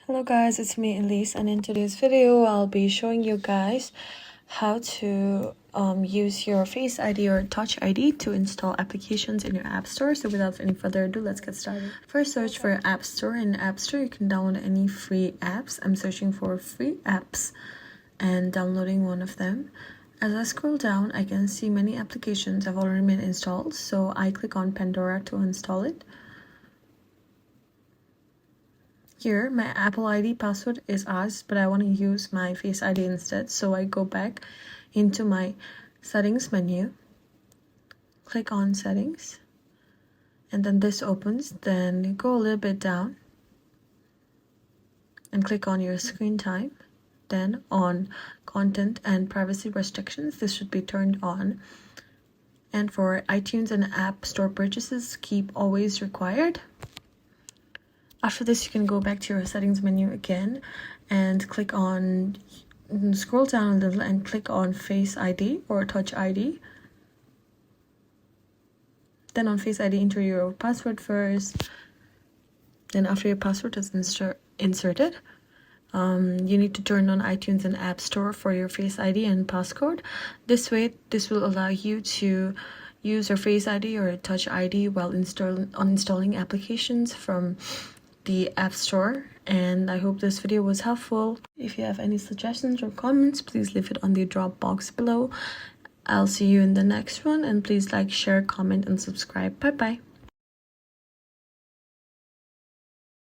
Hello guys, it's me Elise, and in today's video I'll be showing you guys how to use your Face ID or Touch ID to install applications in your App Store. So without any further ado, let's get started. First, search for App Store. In App Store you can download any free apps. I'm searching for free apps and downloading one of them. As I scroll down, I can see many applications have already been installed, so I click on Pandora to install it. Here, my Apple ID password is asked, but I want to use my Face ID instead. So I go back into my settings menu, click on settings, and then this opens. Then you go a little bit down and click on your screen time. Then on content and privacy restrictions, this should be turned on. And for iTunes and App Store purchases, keep always required. After this, you can go back to your settings menu again and scroll down a little and click on Face ID or Touch ID. Then on Face ID, enter your password first. Then after your password is inserted, you need to turn on iTunes and App Store for your Face ID and passcode. This way, this will allow you to use your Face ID or Touch ID while installing applications from the App Store. And I hope this video was helpful. If you have any suggestions or comments, please leave it on the drop box below. I'll see you in the next one, and please like, share, comment, and subscribe. Bye bye.